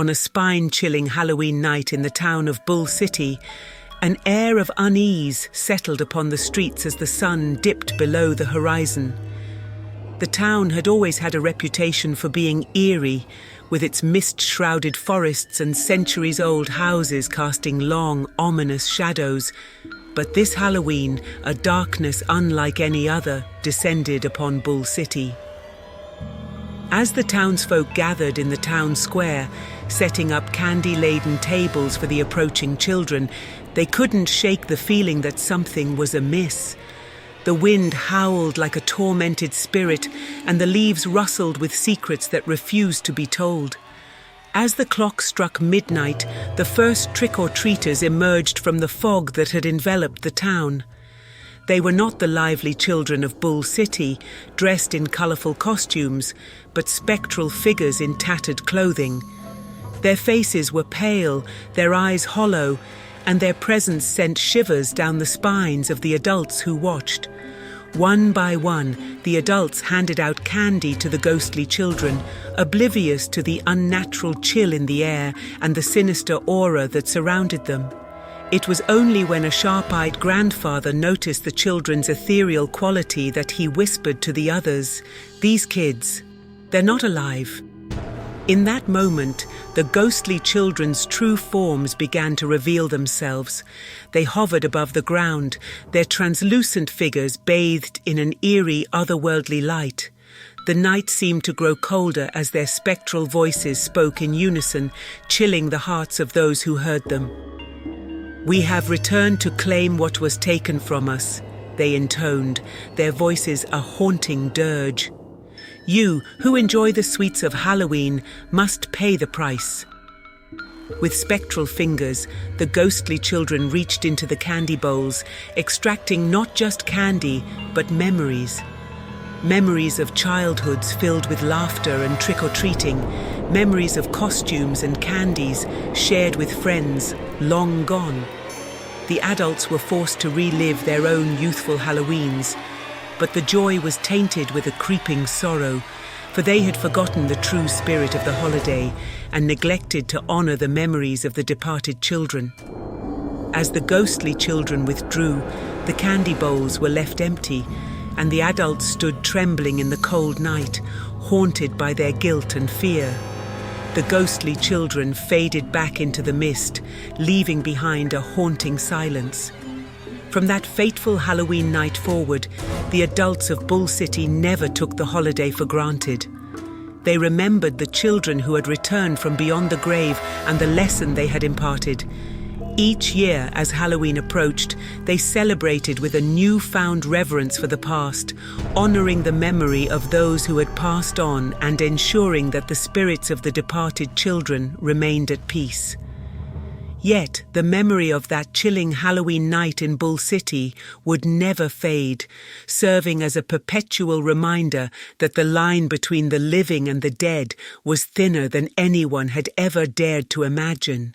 On a spine-chilling Halloween night in the town of Bull City, an air of unease settled upon the streets as the sun dipped below the horizon. The town had always had a reputation for being eerie, with its mist-shrouded forests and centuries-old houses casting long, ominous shadows. But this Halloween, a darkness unlike any other descended upon Bull City. As the townsfolk gathered in the town square, setting up candy-laden tables for the approaching children, they couldn't shake the feeling that something was amiss. The wind howled like a tormented spirit, and the leaves rustled with secrets that refused to be told. As the clock struck midnight, the first trick-or-treaters emerged from the fog that had enveloped the town. They were not the lively children of Bull City, dressed in colourful costumes, but spectral figures in tattered clothing. Their faces were pale, their eyes hollow, and their presence sent shivers down the spines of the adults who watched. One by one, the adults handed out candy to the ghostly children, oblivious to the unnatural chill in the air and the sinister aura that surrounded them. It was only when a sharp-eyed grandfather noticed the children's ethereal quality that he whispered to the others, "These kids, they're not alive." In that moment, the ghostly children's true forms began to reveal themselves. They hovered above the ground, their translucent figures bathed in an eerie, otherworldly light. The night seemed to grow colder as their spectral voices spoke in unison, chilling the hearts of those who heard them. "We have returned to claim what was taken from us," they intoned, their voices a haunting dirge. "You, who enjoy the sweets of Halloween, must pay the price." With spectral fingers, the ghostly children reached into the candy bowls, extracting not just candy, but memories. Memories of childhoods filled with laughter and trick-or-treating, memories of costumes and candies shared with friends long gone. The adults were forced to relive their own youthful Halloweens, but the joy was tainted with a creeping sorrow, for they had forgotten the true spirit of the holiday and neglected to honor the memories of the departed children. As the ghostly children withdrew, the candy bowls were left empty, and the adults stood trembling in the cold night, haunted by their guilt and fear. The ghostly children faded back into the mist, leaving behind a haunting silence. From that fateful Halloween night forward, the adults of Bull City never took the holiday for granted. They remembered the children who had returned from beyond the grave and the lesson they had imparted. Each year, as Halloween approached, they celebrated with a newfound reverence for the past, honoring the memory of those who had passed on and ensuring that the spirits of the departed children remained at peace. Yet, the memory of that chilling Halloween night in Bull City would never fade, serving as a perpetual reminder that the line between the living and the dead was thinner than anyone had ever dared to imagine.